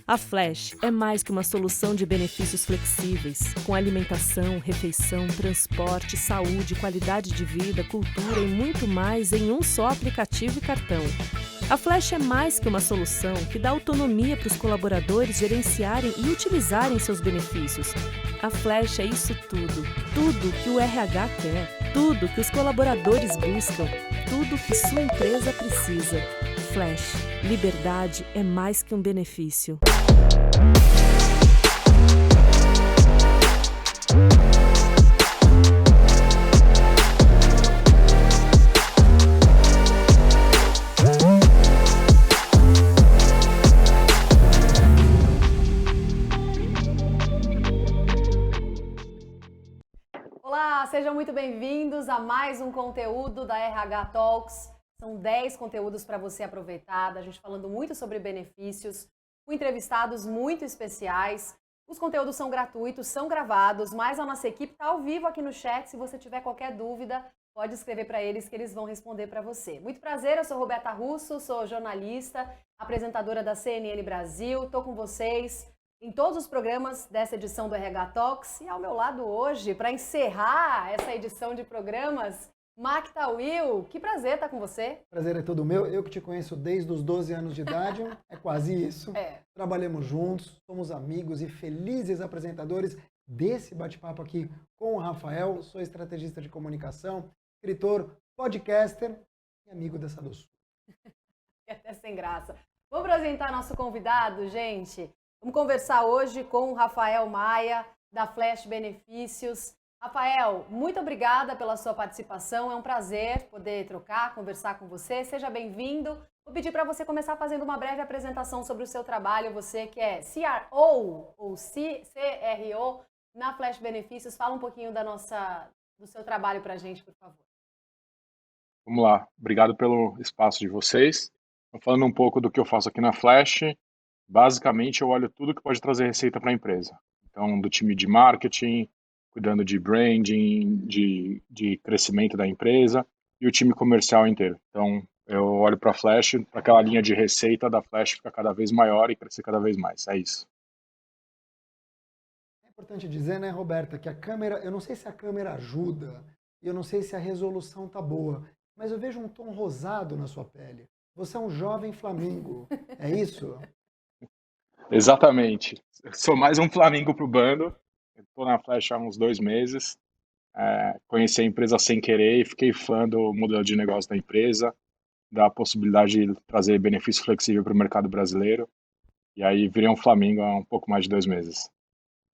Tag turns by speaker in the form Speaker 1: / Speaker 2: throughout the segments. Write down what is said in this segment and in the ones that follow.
Speaker 1: A Flash é mais que uma solução de benefícios flexíveis, com alimentação, refeição, transporte, saúde, qualidade de vida, cultura e muito mais em um só aplicativo e cartão. A Flash é mais que uma solução que dá autonomia para os colaboradores gerenciarem e utilizarem seus benefícios. A Flash é isso tudo, tudo que o RH quer, tudo que os colaboradores buscam, tudo que sua empresa precisa. Flash, liberdade é mais que um benefício.
Speaker 2: Olá, sejam muito bem-vindos a mais um conteúdo da RH Talks. São 10 conteúdos para você aproveitar, a gente falando muito sobre benefícios, com entrevistados muito especiais. Os conteúdos são gratuitos, são gravados, mas a nossa equipe está ao vivo aqui no chat. Se você tiver qualquer dúvida, pode escrever para eles que eles vão responder para você. Muito prazer, eu sou Roberta Russo, sou jornalista, apresentadora da CNN Brasil. Estou com vocês em todos os programas dessa edição do RH Talks. E ao meu lado hoje, para encerrar essa edição de programas, Makta Will, que prazer estar com você.
Speaker 3: Prazer é todo meu. Eu que te conheço desde os 12 anos de idade, é quase isso. Trabalhamos juntos, somos amigos e felizes apresentadores desse bate-papo aqui com o Rafael. Sou estrategista de comunicação, escritor, podcaster e amigo dessa doçura.
Speaker 2: É até sem graça. Vamos apresentar nosso convidado, gente. Vamos conversar hoje com o Rafael Maia, da Flash Benefícios. Rafael, muito obrigada pela sua participação. É um prazer poder trocar, conversar com você. Seja bem-vindo. Vou pedir para você começar fazendo uma breve apresentação sobre o seu trabalho. Você que é CRO ou CRO na Flash Benefícios. Fala um pouquinho do seu trabalho para a gente, por favor.
Speaker 4: Vamos lá. Obrigado pelo espaço de vocês. Falando um pouco do que eu faço aqui na Flash, basicamente eu olho tudo que pode trazer receita para a empresa. Então, do time de marketing, cuidando de branding, de crescimento da empresa e o time comercial inteiro. Então, eu olho para a Flash, para aquela linha de receita da Flash ficar cada vez maior e crescer cada vez mais. É isso.
Speaker 3: É importante dizer, né, Roberta, que a câmera, eu não sei se a câmera ajuda, e eu não sei se a resolução tá boa, mas eu vejo um tom rosado na sua pele. Você é um jovem Flamengo, é isso?
Speaker 4: Exatamente. Eu sou mais um Flamengo pro bando. Estou na Flash há uns 2 meses. Conheci a empresa sem querer e fiquei fã do modelo de negócio da empresa, da possibilidade de trazer benefício flexível para o mercado brasileiro. E aí virei um Flamengo há um pouco mais de 2 meses.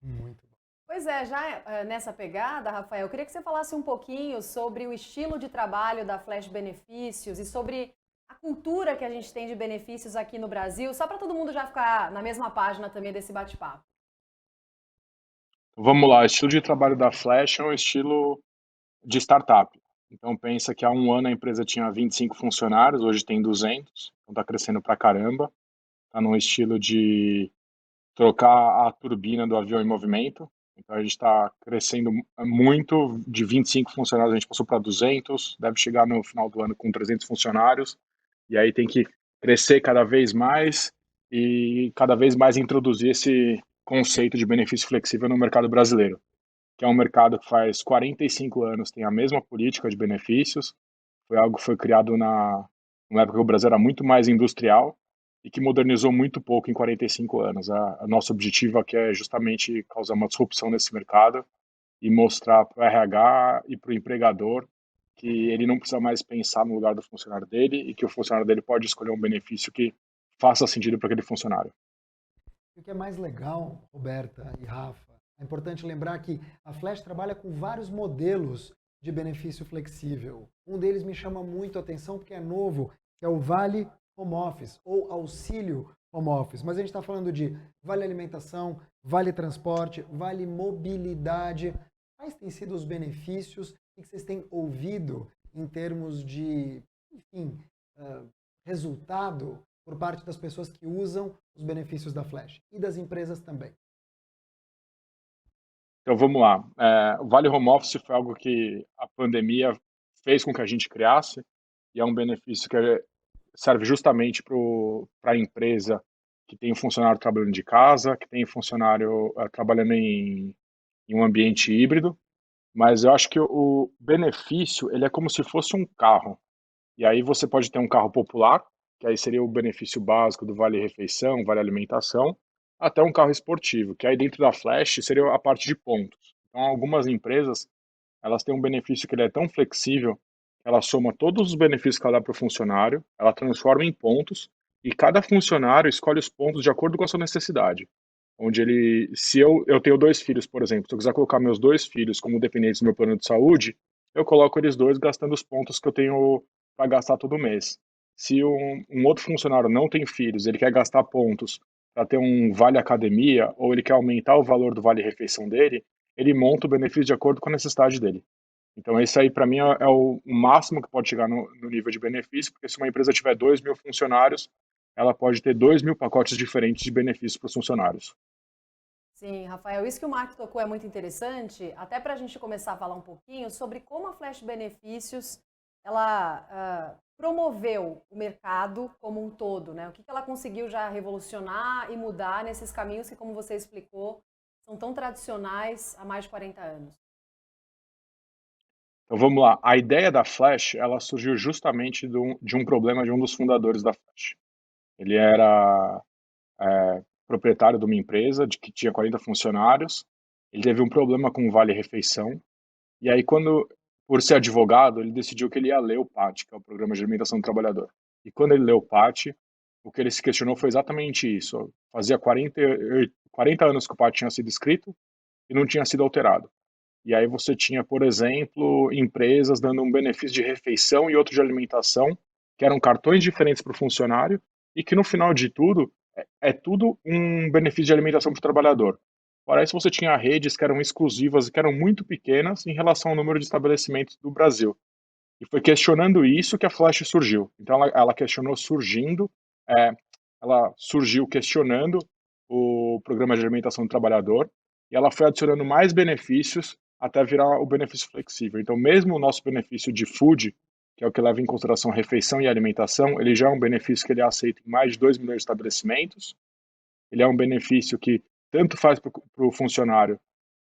Speaker 3: Muito bom.
Speaker 2: Pois é, já nessa pegada, Rafael, eu queria que você falasse um pouquinho sobre o estilo de trabalho da Flash Benefícios e sobre a cultura que a gente tem de benefícios aqui no Brasil, só para todo mundo já ficar na mesma página também desse bate-papo.
Speaker 4: Vamos lá, o estilo de trabalho da Flash é um estilo de startup. Então pensa que há um ano a empresa tinha 25 funcionários, hoje tem 200, então está crescendo pra caramba. Está num estilo de trocar a turbina do avião em movimento. Então a gente está crescendo muito, de 25 funcionários a gente passou para 200, deve chegar no final do ano com 300 funcionários, e aí tem que crescer cada vez mais e cada vez mais introduzir esse conceito de benefício flexível no mercado brasileiro, que é um mercado que faz 45 anos, tem a mesma política de benefícios, foi algo que foi criado numa época que o Brasil era muito mais industrial e que modernizou muito pouco em 45 anos. A nosso objetivo aqui é justamente causar uma disrupção nesse mercado e mostrar para o RH e para o empregador que ele não precisa mais pensar no lugar do funcionário dele e que o funcionário dele pode escolher um benefício que faça sentido para aquele funcionário.
Speaker 3: O que é mais legal, Roberta e Rafa, é importante lembrar que a Flash trabalha com vários modelos de benefício flexível. Um deles me chama muito a atenção porque é novo, que é o Vale Home Office ou Auxílio Home Office. Mas a gente está falando de Vale Alimentação, Vale Transporte, Vale Mobilidade. Quais têm sido os benefícios que vocês têm ouvido em termos de, enfim, resultado por parte das pessoas que usam os benefícios da Flash e das empresas também?
Speaker 4: Então vamos lá. O Vale Home Office foi algo que a pandemia fez com que a gente criasse e é um benefício que serve justamente para a empresa que tem funcionário trabalhando de casa, que tem funcionário trabalhando em um ambiente híbrido, mas eu acho que o benefício, ele é como se fosse um carro. E aí você pode ter um carro popular, que aí seria o benefício básico do vale refeição, vale alimentação, até um carro esportivo, que aí dentro da Flash seria a parte de pontos. Então algumas empresas, elas têm um benefício que ele é tão flexível, que ela soma todos os benefícios que ela dá para o funcionário, ela transforma em pontos, e cada funcionário escolhe os pontos de acordo com a sua necessidade. Onde ele, se eu tenho 2 filhos, por exemplo, se eu quiser colocar meus 2 filhos como dependentes do meu plano de saúde, eu coloco eles dois gastando os pontos que eu tenho para gastar todo mês. Se um outro funcionário não tem filhos, ele quer gastar pontos para ter um vale academia, ou ele quer aumentar o valor do vale refeição dele, ele monta o benefício de acordo com a necessidade dele. Então, esse aí, para mim, é o máximo que pode chegar no nível de benefício, porque se uma empresa tiver 2.000 funcionários, ela pode ter 2.000 pacotes diferentes de benefícios para os funcionários.
Speaker 2: Sim, Rafael, isso que o Mark tocou é muito interessante, até para a gente começar a falar um pouquinho sobre como a Flash Benefícios ela promoveu o mercado como um todo, né? O que ela conseguiu já revolucionar e mudar nesses caminhos que, como você explicou, são tão tradicionais há mais de 40 anos.
Speaker 4: Então vamos lá. A ideia da Flash, ela surgiu justamente de um problema de um dos fundadores da Flash. Ele era proprietário de uma empresa que tinha 40 funcionários. Ele teve um problema com o Vale Refeição. E aí, por ser advogado, ele decidiu que ele ia ler o PAT, que é o Programa de Alimentação do Trabalhador. E quando ele leu o PAT, o que ele se questionou foi exatamente isso. Fazia 40 anos que o PAT tinha sido escrito e não tinha sido alterado. E aí você tinha, por exemplo, empresas dando um benefício de refeição e outro de alimentação, que eram cartões diferentes para o funcionário, e que no final de tudo, é tudo um benefício de alimentação para o trabalhador. Parece que você tinha redes que eram exclusivas e que eram muito pequenas em relação ao número de estabelecimentos do Brasil. E foi questionando isso que a Flash surgiu. Então ela questionou surgindo, é, ela surgiu questionando o programa de alimentação do trabalhador, e ela foi adicionando mais benefícios até virar o benefício flexível. Então, mesmo o nosso benefício de food, que é o que leva em consideração refeição e alimentação, ele já é um benefício que ele é aceito em mais de 2 milhões de estabelecimentos. Ele é um benefício que tanto faz para o funcionário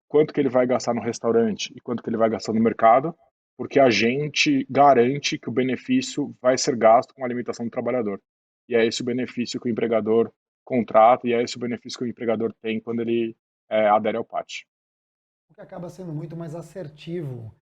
Speaker 4: quanto que ele vai gastar no restaurante e quanto que ele vai gastar no mercado, porque a gente garante que o benefício vai ser gasto com a alimentação do trabalhador. E é esse o benefício que o empregador contrata, e é esse o benefício que o empregador tem quando ele adere ao PAT.
Speaker 3: O que acaba sendo muito mais assertivo,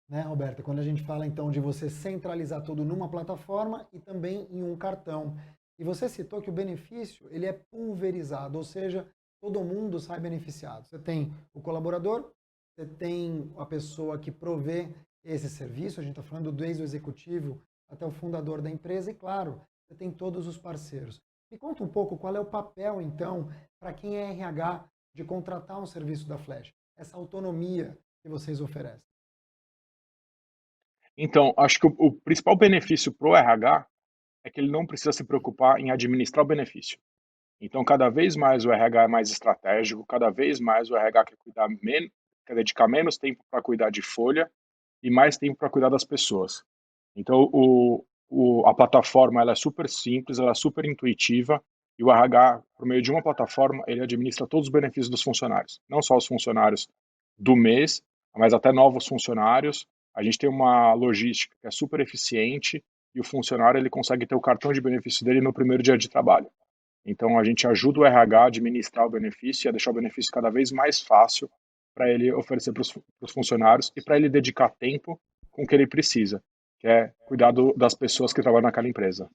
Speaker 3: né, Roberta? Quando a gente fala então de você centralizar tudo numa plataforma e também em um cartão. E você citou que o benefício ele é pulverizado, ou seja, todo mundo sai beneficiado. Você tem o colaborador, você tem a pessoa que provê esse serviço, a gente está falando desde o executivo até o fundador da empresa, e claro, você tem todos os parceiros. Me conta um pouco qual é o papel, então, para quem é RH de contratar um serviço da Flash, essa autonomia que vocês oferecem.
Speaker 4: Então, acho que o principal benefício para o RH é que ele não precisa se preocupar em administrar o benefício. Então, cada vez mais o RH é mais estratégico, cada vez mais o RH quer dedicar menos tempo para cuidar de folha e mais tempo para cuidar das pessoas. Então, a plataforma ela é super simples, ela é super intuitiva, e o RH, por meio de uma plataforma, ele administra todos os benefícios dos funcionários. Não só os funcionários do mês, mas até novos funcionários. A gente tem uma logística que é super eficiente, e o funcionário ele consegue ter o cartão de benefício dele no primeiro dia de trabalho. Então, a gente ajuda o RH a administrar o benefício e a deixar o benefício cada vez mais fácil para ele oferecer para os funcionários e para ele dedicar tempo com o que ele precisa, que é cuidar das pessoas que trabalham naquela empresa.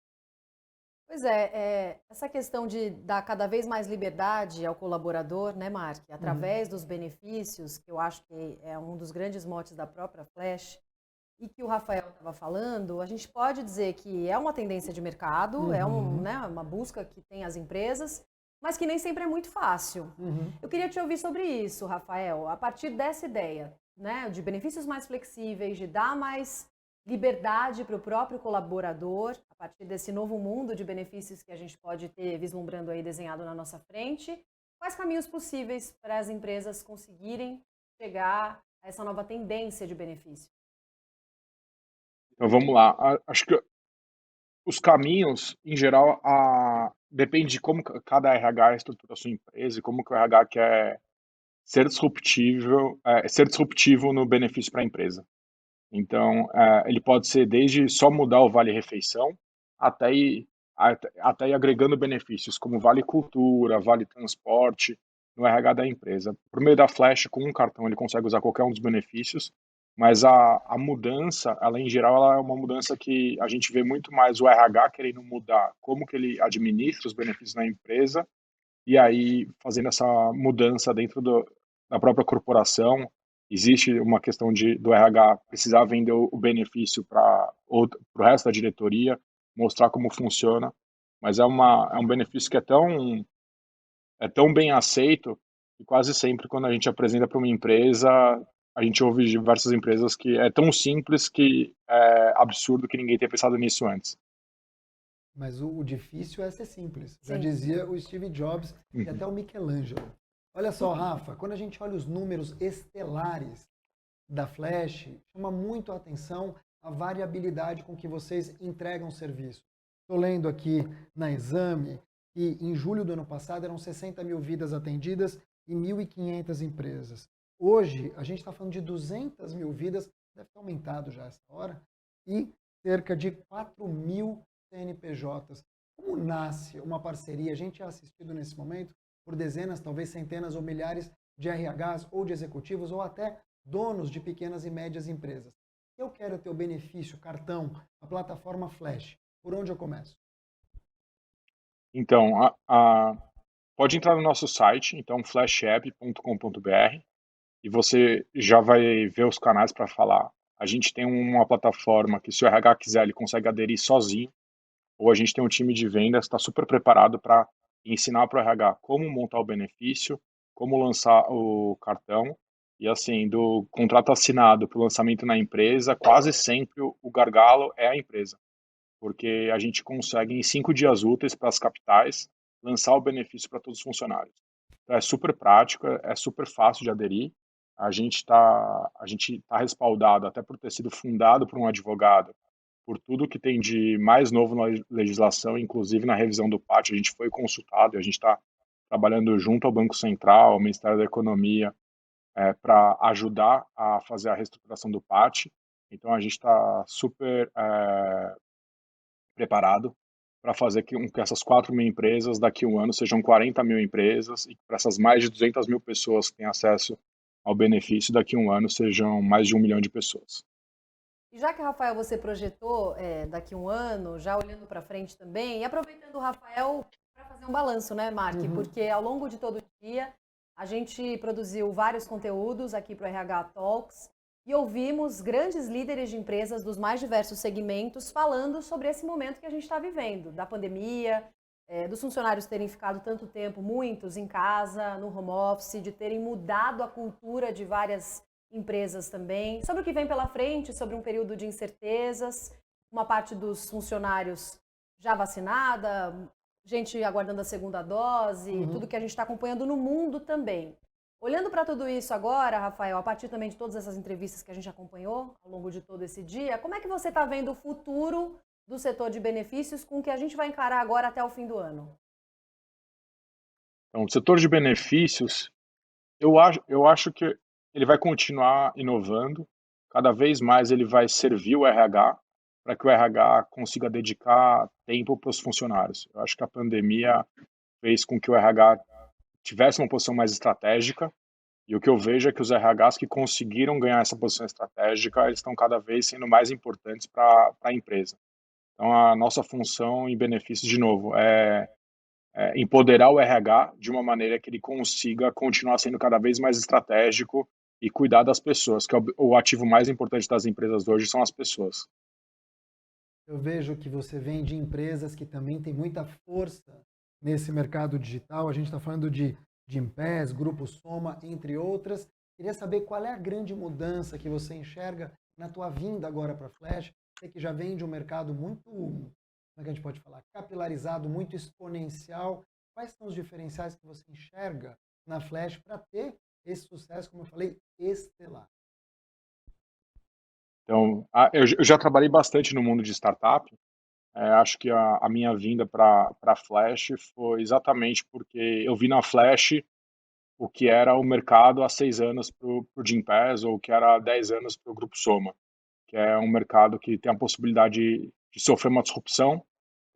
Speaker 2: Pois é, essa questão de dar cada vez mais liberdade ao colaborador, né, Mark, através dos benefícios, que eu acho que é um dos grandes motes da própria Flash, e que o Rafael estava falando, a gente pode dizer que é uma tendência de mercado, é uma busca que tem as empresas, mas que nem sempre é muito fácil. Eu queria te ouvir sobre isso, Rafael, a partir dessa ideia, né, de benefícios mais flexíveis, de dar mais liberdade para o próprio colaborador, a partir desse novo mundo de benefícios que a gente pode ter vislumbrando aí desenhado na nossa frente. Quais caminhos possíveis para as empresas conseguirem chegar a essa nova tendência de benefício?
Speaker 4: Então vamos lá. Acho que os caminhos, em geral, depende de como cada RH estrutura a sua empresa e como que o RH quer ser disruptivo no benefício para a empresa. Então, ele pode ser desde só mudar o vale-refeição até ir agregando benefícios como vale cultura, vale transporte no RH da empresa. Por meio da Flash, com um cartão, ele consegue usar qualquer um dos benefícios, mas a mudança, ela em geral, ela é uma mudança que a gente vê muito mais o RH querendo mudar como que ele administra os benefícios na empresa e aí fazendo essa mudança dentro da própria corporação. Existe uma questão do RH precisar vender o benefício para o resto da diretoria, mostrar como funciona, mas é um benefício que é tão bem aceito que quase sempre quando a gente apresenta para uma empresa, a gente ouve de diversas empresas que é tão simples que é absurdo que ninguém tenha pensado nisso antes.
Speaker 3: Mas o difícil é ser simples. Já
Speaker 2: Sim.
Speaker 3: dizia o Steve Jobs e até o Michelangelo. Olha só, Rafa, quando a gente olha os números estelares da Flash, chama muito a atenção a variabilidade com que vocês entregam serviço. Estou lendo aqui na Exame que em julho do ano passado eram 60 mil vidas atendidas em 1.500 empresas. Hoje, a gente está falando de 200 mil vidas, deve ter aumentado já essa hora, e cerca de 4.000 CNPJs. Como nasce uma parceria? A gente é assistido nesse momento por dezenas, talvez centenas ou milhares de RHs ou de executivos ou até donos de pequenas e médias empresas. Eu quero ter o benefício, cartão, a plataforma Flash. Por onde eu começo?
Speaker 4: Então, pode entrar no nosso site, então flashapp.com.br, e você já vai ver os canais para falar. A gente tem uma plataforma que, se o RH quiser, ele consegue aderir sozinho, ou a gente tem um time de vendas que está super preparado para ensinar para o RH como montar o benefício, como lançar o cartão, e assim, do contrato assinado para o lançamento na empresa, quase sempre o gargalo é a empresa, porque a gente consegue, em 5 dias úteis para as capitais, lançar o benefício para todos os funcionários. Então, é super prático, é super fácil de aderir. A gente tá respaldado, até por ter sido fundado por um advogado, por tudo que tem de mais novo na legislação, inclusive na revisão do PAT. A gente foi consultado e a gente está trabalhando junto ao Banco Central, ao Ministério da Economia, para ajudar a fazer a reestruturação do PAT. Então, a gente está super preparado para fazer com que essas 4.000 empresas, daqui a um ano, sejam 40.000 empresas, e para essas mais de 200 mil pessoas que têm acesso ao benefício, daqui a um ano, sejam mais de 1 milhão de pessoas.
Speaker 2: E já que, Rafael, você projetou daqui a um ano, já olhando para frente também, e aproveitando o Rafael para fazer um balanço, né, Mark? Porque ao longo de todo o dia, a gente produziu vários conteúdos aqui para o RH Talks e ouvimos grandes líderes de empresas dos mais diversos segmentos falando sobre esse momento que a gente está vivendo, da pandemia, dos funcionários terem ficado tanto tempo, muitos em casa, no home office, de terem mudado a cultura de várias empresas também, sobre o que vem pela frente, sobre um período de incertezas, uma parte dos funcionários já vacinada, gente aguardando a segunda dose, tudo que a gente está acompanhando no mundo também. Olhando para tudo isso agora, Rafael, a partir também de todas essas entrevistas que a gente acompanhou ao longo de todo esse dia, como é que você está vendo o futuro do setor de benefícios com o que a gente vai encarar agora até o fim do ano?
Speaker 4: Então, o setor de benefícios, eu acho que ele vai continuar inovando, cada vez mais ele vai servir o RH, para que o RH consiga dedicar tempo para os funcionários. Eu acho que a pandemia fez com que o RH tivesse uma posição mais estratégica, e o que eu vejo é que os RHs que conseguiram ganhar essa posição estratégica, eles estão cada vez sendo mais importantes para a empresa. Então, a nossa função em benefícios, de novo, é empoderar o RH de uma maneira que ele consiga continuar sendo cada vez mais estratégico e cuidar das pessoas, que é o ativo mais importante das empresas hoje são as pessoas.
Speaker 3: Eu vejo que você vem de empresas que também têm muita força nesse mercado digital. A gente está falando de Gympass, Grupo Soma, entre outras. Queria saber qual é a grande mudança que você enxerga na tua vinda agora para a Flash. Você que já vem de um mercado muito, como é que a gente pode falar, capilarizado, muito exponencial. Quais são os diferenciais que você enxerga na Flash para ter esse sucesso, como eu falei, estelar?
Speaker 4: Então, eu já trabalhei bastante no mundo de startup, Acho que a minha vinda para a Flash foi exatamente porque eu vi na Flash o que era o mercado há 6 anos para o Gympass ou o que era há 10 anos para o Grupo Soma, que é um mercado que tem a possibilidade de sofrer uma disrupção,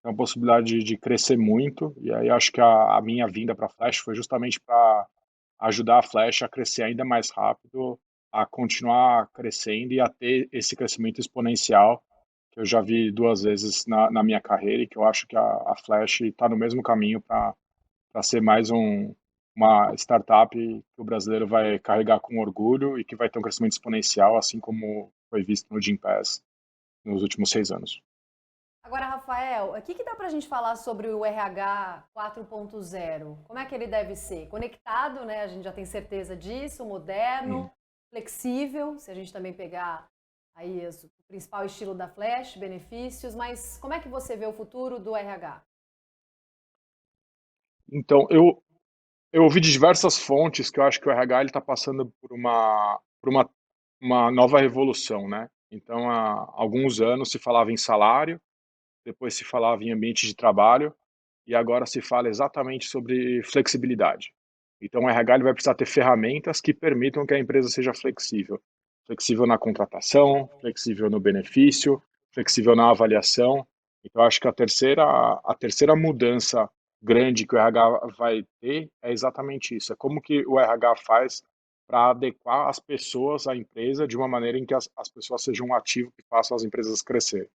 Speaker 4: tem a possibilidade de crescer muito, e aí acho que a minha vinda para a Flash foi justamente para ajudar a Flash a crescer ainda mais rápido, a continuar crescendo e a ter esse crescimento exponencial que eu já vi 2 vezes na minha carreira e que eu acho que a Flash está no mesmo caminho para ser mais uma startup que o brasileiro vai carregar com orgulho e que vai ter um crescimento exponencial, assim como foi visto no Gympass nos últimos 6 anos.
Speaker 2: Agora, Rafael, o que dá para a gente falar sobre o RH 4.0? Como é que ele deve ser? Conectado, né? A gente já tem certeza disso, moderno, flexível, se a gente também pegar aí o principal estilo da Flash, benefícios, mas como é que você vê o futuro do RH?
Speaker 4: Então, eu ouvi de diversas fontes que eu acho que o RH está passando por uma nova revolução, né? Então, há alguns anos se falava em salário, depois se falava em ambiente de trabalho, e agora se fala exatamente sobre flexibilidade. Então, o RH ele vai precisar ter ferramentas que permitam que a empresa seja flexível. Flexível na contratação, flexível no benefício, flexível na avaliação. Então, acho que a terceira mudança grande que o RH vai ter é exatamente isso. É como que o RH faz para adequar as pessoas à empresa de uma maneira em que as pessoas sejam um ativo que façam as empresas crescer.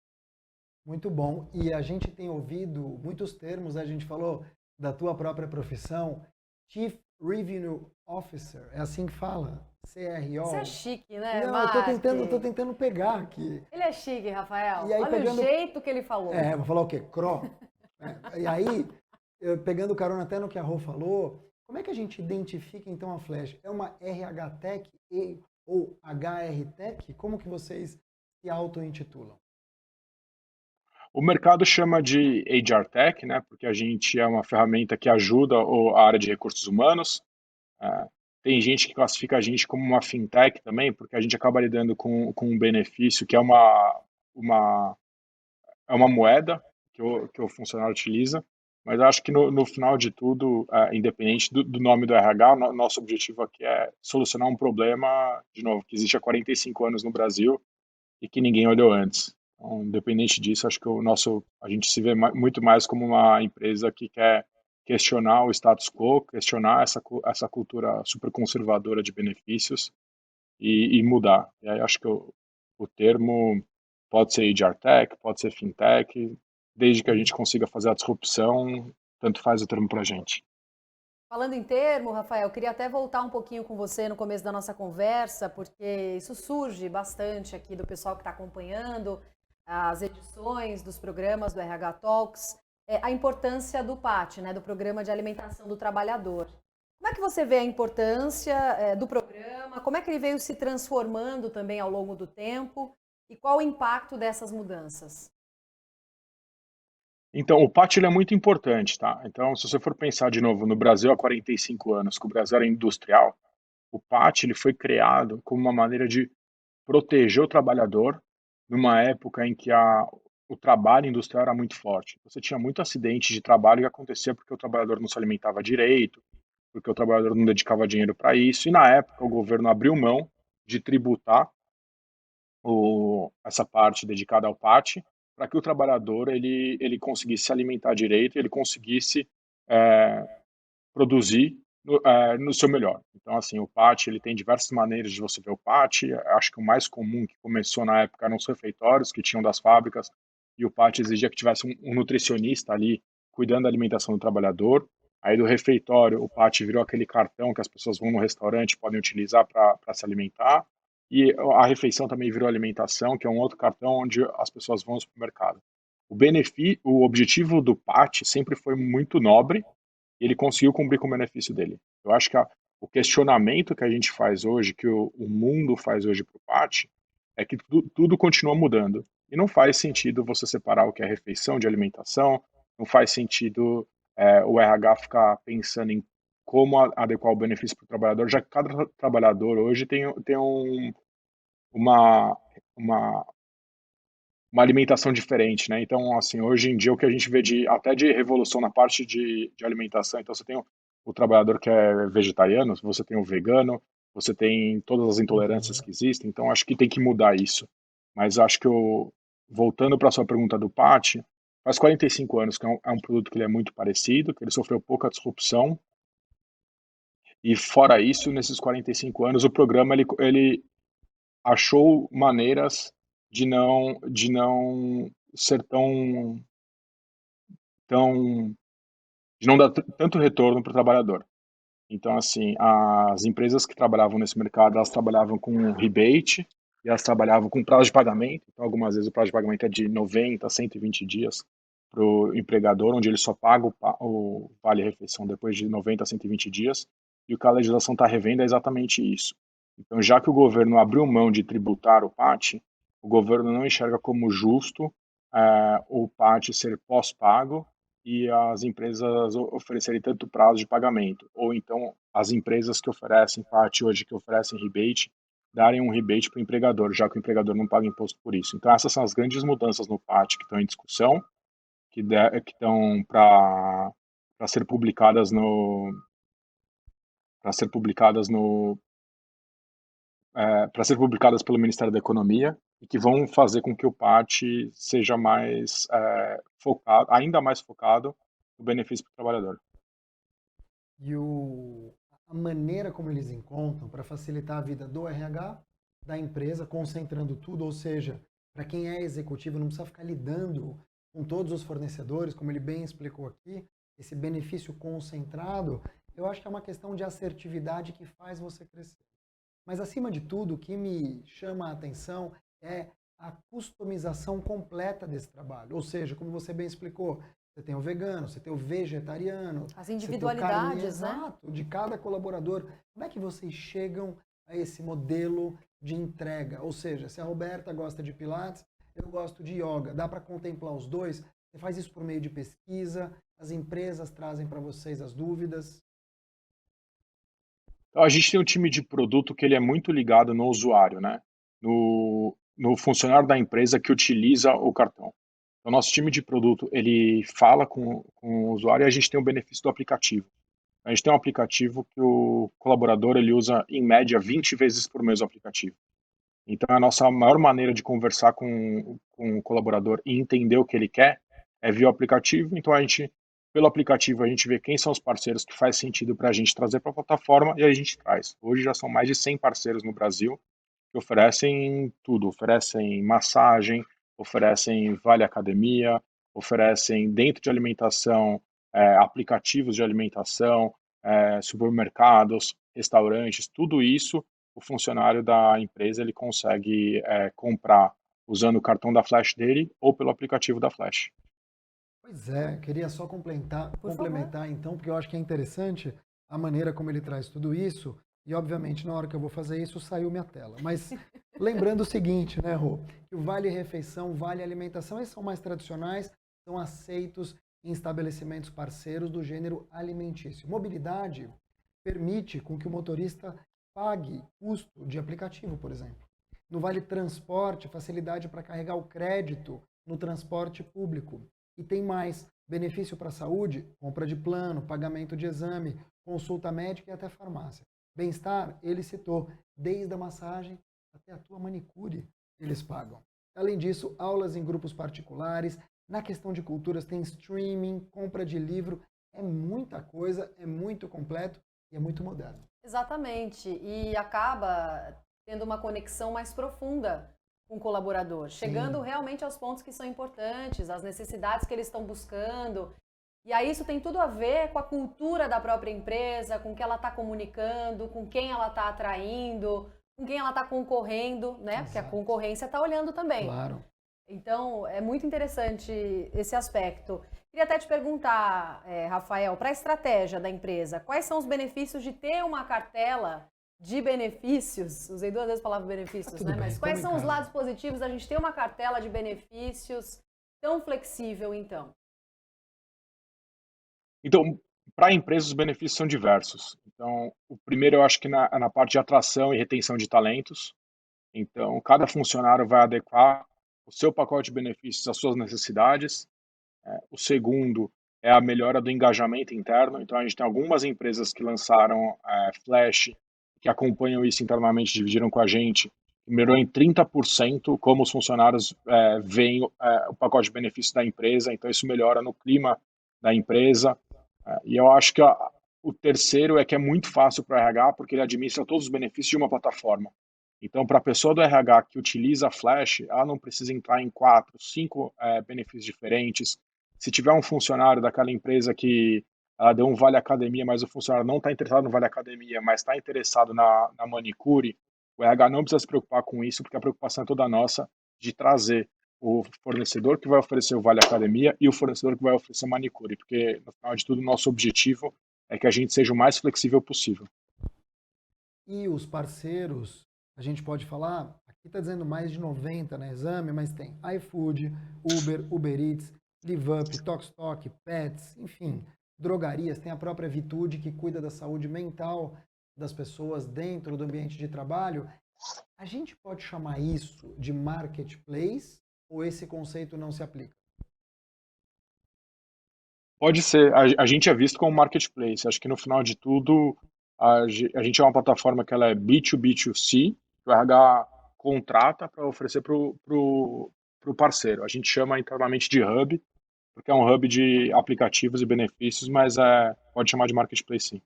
Speaker 3: Muito bom. E a gente tem ouvido muitos termos, a gente falou da tua própria profissão, Chief Revenue Officer, é assim que fala? CRO.
Speaker 2: Você é chique, né,
Speaker 3: Não,
Speaker 2: Mark?
Speaker 3: tô tentando pegar aqui.
Speaker 2: Ele é chique, Rafael.
Speaker 3: E aí,
Speaker 2: Olha
Speaker 3: pegando...
Speaker 2: o jeito que ele falou.
Speaker 3: Vou falar o quê? CRO. E aí, pegando carona até no que a Rô falou, como é que a gente identifica então a Flash? É uma RH Tech ou HR Tech? Como que vocês se auto-intitulam?
Speaker 4: O mercado chama de HR Tech, né, porque a gente é uma ferramenta que ajuda a área de recursos humanos. É, Tem gente que classifica a gente como uma fintech também, porque a gente acaba lidando com um benefício que uma, é uma moeda que o funcionário utiliza. Mas eu acho que no final de tudo, independente do nome do RH, nosso objetivo aqui é solucionar um problema, de novo, que existe há 45 anos no Brasil e que ninguém olhou antes. Então, independente disso, acho que a gente se vê muito mais como uma empresa que quer questionar o status quo, questionar essa cultura super conservadora de benefícios e mudar. E aí acho que o termo pode ser HR Tech, pode ser FinTech, desde que a gente consiga fazer a disrupção, tanto faz o termo para a gente.
Speaker 2: Falando em termo, Rafael, queria até voltar um pouquinho com você no começo da nossa conversa, porque isso surge bastante aqui do pessoal que está acompanhando as edições dos programas do RH Talks, a importância do PAT, né, do Programa de Alimentação do Trabalhador. Como é que você vê a importância do programa? Como é que ele veio se transformando também ao longo do tempo? E qual o impacto dessas mudanças?
Speaker 4: Então, o PAT ele é muito importante, tá? Então, se você for pensar de novo no Brasil há 45 anos, que o Brasil era industrial, o PAT ele foi criado como uma maneira de proteger o trabalhador numa época em que o trabalho industrial era muito forte. Você tinha muito acidente de trabalho que acontecia porque o trabalhador não se alimentava direito, porque o trabalhador não dedicava dinheiro para isso, e na época o governo abriu mão de tributar essa parte dedicada ao PAT para que o trabalhador ele conseguisse se alimentar direito e ele conseguisse é, produzir no seu melhor. Então, assim, o PAT, ele tem diversas maneiras de você ver o PAT. Acho que o mais comum que começou na época eram os refeitórios que tinham das fábricas, e o PAT exigia que tivesse um nutricionista ali cuidando da alimentação do trabalhador. Aí do refeitório, o PAT virou aquele cartão que as pessoas vão no restaurante podem utilizar para se alimentar. E a refeição também virou alimentação, que é um outro cartão onde as pessoas vão ao supermercado. O objetivo do PAT sempre foi muito nobre, e ele conseguiu cumprir com o benefício dele. Eu acho que o questionamento que a gente faz hoje, que o mundo faz hoje para o PAT, é que tudo continua mudando. E não faz sentido você separar o que é refeição de alimentação, não faz sentido o RH ficar pensando em como adequar o benefício para o trabalhador, já que cada trabalhador hoje tem uma uma alimentação diferente, né? Então, assim, hoje em dia o que a gente vê até de revolução na parte de alimentação, então você tem o trabalhador que é vegetariano, você tem o vegano, você tem todas as intolerâncias
Speaker 3: Uhum.
Speaker 4: que existem, então acho que tem que mudar isso. Mas acho que voltando para a sua pergunta do Pati, faz 45 anos que é um produto que ele é muito parecido, que ele sofreu pouca disrupção, e fora isso, nesses 45 anos, o programa ele achou maneiras de não ser tão de não dar tanto retorno para o trabalhador. Então, assim, as empresas que trabalhavam nesse mercado, elas trabalhavam com rebate e elas trabalhavam com prazo de pagamento. Então, algumas vezes o prazo de pagamento é de 90 a 120 dias para o empregador, onde ele só paga o vale-refeição depois de 90 a 120 dias. E o que a legislação está revendo é exatamente isso. Então, já que o governo abriu mão de tributar o PAT, o governo não enxerga como justo o PAT ser pós-pago e as empresas oferecerem tanto prazo de pagamento, ou então as empresas que oferecem PAT hoje, que oferecem rebate, darem um rebate para o empregador, já que o empregador não paga imposto por isso. Então essas são as grandes mudanças no PAT que estão em discussão, que estão para ser publicadas para ser publicadas no para ser publicadas pelo Ministério da Economia e que vão fazer com que o PAT seja mais focado, ainda mais focado no benefício para o trabalhador.
Speaker 3: E a maneira como eles encontram para facilitar a vida do RH, da empresa, concentrando tudo, ou seja, para quem é executivo não precisa ficar lidando com todos os fornecedores, como ele bem explicou aqui, esse benefício concentrado, eu acho que é uma questão de assertividade que faz você crescer. Mas, acima de tudo, o que me chama a atenção é a customização completa desse trabalho. Ou seja, como você bem explicou, você tem o vegano, você tem o vegetariano.
Speaker 2: As individualidades, né?
Speaker 3: Exato, de cada colaborador. Como é que vocês chegam a esse modelo de entrega? Ou seja, se a Roberta gosta de Pilates, eu gosto de yoga. Dá para contemplar os dois? Você faz isso por meio de pesquisa? As empresas trazem para vocês as dúvidas?
Speaker 4: Então, a gente tem um time de produto que ele é muito ligado no usuário, né? No funcionário da empresa que utiliza o cartão. O nosso time de produto, ele fala com o usuário e a gente tem o benefício do aplicativo. A gente tem um aplicativo que o colaborador ele usa, em média, 20 vezes por mês o aplicativo. Então, a nossa maior maneira de conversar com o colaborador e entender o que ele quer é via o aplicativo. Então, pelo aplicativo, a gente vê quem são os parceiros que faz sentido para a gente trazer para a plataforma e a gente traz. Hoje já são mais de 100 parceiros no Brasil que oferecem tudo. Oferecem massagem, oferecem vale academia, oferecem dentro de alimentação, aplicativos de alimentação, supermercados, restaurantes, tudo isso o funcionário da empresa ele consegue comprar usando o cartão da Flash dele ou pelo aplicativo da Flash.
Speaker 3: Pois é, queria só
Speaker 2: Por
Speaker 3: complementar então, porque eu acho que é interessante a maneira como ele traz tudo isso. E, obviamente, na hora que eu vou fazer isso, saiu minha tela. Mas lembrando o seguinte, né, Rô? Que o Vale Refeição, Vale Alimentação, esses são mais tradicionais, são aceitos em estabelecimentos parceiros do gênero alimentício. Mobilidade permite com que o motorista pague custo de aplicativo, por exemplo. No Vale Transporte, facilidade para carregar o crédito no transporte público. E tem mais, benefício para a saúde, compra de plano, pagamento de exame, consulta médica e até farmácia. Bem-estar, ele citou, desde a massagem até a tua manicure, eles pagam. Além disso, aulas em grupos particulares, na questão de culturas tem streaming, compra de livro, é muita coisa, é muito completo e é muito moderno.
Speaker 2: Exatamente, e acaba tendo uma conexão mais profunda com o colaborador, chegando realmente aos pontos que são importantes, às necessidades que eles estão buscando. E aí isso tem tudo a ver com a cultura da própria empresa, com o que ela está comunicando, com quem ela está atraindo, com quem ela está concorrendo, né?
Speaker 3: Exato.
Speaker 2: Porque a concorrência está olhando também.
Speaker 3: Claro.
Speaker 2: Então, é muito interessante esse aspecto. Queria até te perguntar, Rafael, para a estratégia da empresa, quais são os benefícios de ter uma cartela de benefícios? Usei 2 vezes a palavra benefícios, né?
Speaker 3: Bem,
Speaker 2: Mas quais são os lados positivos da gente ter uma cartela de benefícios tão flexível, então?
Speaker 4: Então, para a empresa, os benefícios são diversos. Então, o primeiro eu acho que na parte de atração e retenção de talentos. Então, cada funcionário vai adequar o seu pacote de benefícios às suas necessidades. O segundo é a melhora do engajamento interno. Então, a gente tem algumas empresas que lançaram Flash, que acompanham isso internamente, dividiram com a gente, melhorou em 30% como os funcionários veem o pacote de benefícios da empresa. Então, isso melhora no clima da empresa. E eu acho que o terceiro é que é muito fácil para o RH, porque ele administra todos os benefícios de uma plataforma. Então, para a pessoa do RH que utiliza a Flash, ela não precisa entrar em 4, 5 benefícios diferentes. Se tiver um funcionário daquela empresa que ela deu um Vale Academia, mas o funcionário não está interessado no Vale Academia, mas está interessado na manicure, o RH não precisa se preocupar com isso, porque a preocupação é toda nossa de trazer o fornecedor que vai oferecer o Vale Academia e o fornecedor que vai oferecer manicure, porque, no final de tudo, o nosso objetivo é que a gente seja o mais flexível possível.
Speaker 3: E os parceiros, a gente pode falar, aqui está dizendo mais de 90 na Exame, mas tem iFood, Uber Eats, LiveUp, Tokstok, Pets, enfim, drogarias, tem a própria Vitude que cuida da saúde mental das pessoas dentro do ambiente de trabalho. A gente pode chamar isso de marketplace ou esse conceito não se aplica?
Speaker 4: Pode ser. A gente é visto como marketplace. Acho que no final de tudo, a gente é uma plataforma que ela é B2B2C, que o RH contrata para oferecer para o parceiro. A gente chama internamente de hub, porque é um hub de aplicativos e benefícios, mas pode chamar de marketplace, sim.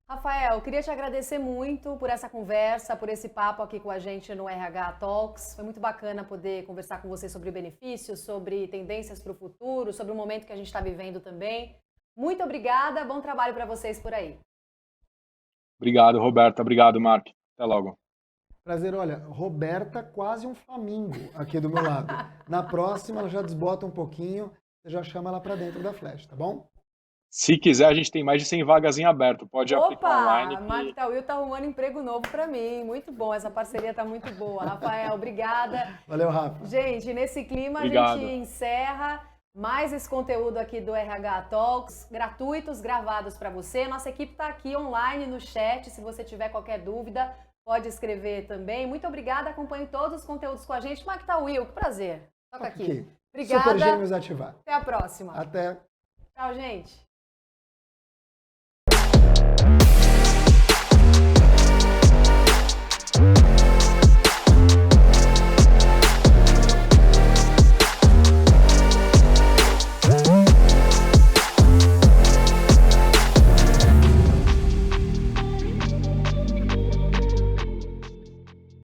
Speaker 2: Rafael, queria te agradecer muito por essa conversa, por esse papo aqui com a gente no RH Talks. Foi muito bacana poder conversar com você sobre benefícios, sobre tendências para o futuro, sobre o momento que a gente está vivendo também. Muito obrigada, bom trabalho para vocês por aí.
Speaker 4: Obrigado, Roberta. Obrigado, Mark. Até logo.
Speaker 3: Prazer, olha, Roberta quase um flamingo aqui do meu lado. Na próxima ela já desbota um pouquinho, você já chama ela para dentro da Flash, tá bom?
Speaker 4: Se quiser, a gente tem mais de 100 vagas em aberto. Pode aplicar online.
Speaker 2: Opa! Mark Tawil está arrumando emprego novo para mim. Muito bom, essa parceria está muito boa. Rafael, obrigada.
Speaker 3: Valeu, Rafa.
Speaker 2: Gente, nesse clima
Speaker 4: Obrigado.
Speaker 2: A gente encerra mais esse conteúdo aqui do RH Talks, gratuitos, gravados para você. Nossa equipe está aqui online no chat, se você tiver qualquer dúvida, pode escrever também. Muito obrigada, acompanhe todos os conteúdos com a gente. Mark Tawil, que prazer. Toca aqui. Obrigada.
Speaker 3: Super Gêmeos ativar.
Speaker 2: Até a próxima.
Speaker 3: Até.
Speaker 2: Tchau, gente.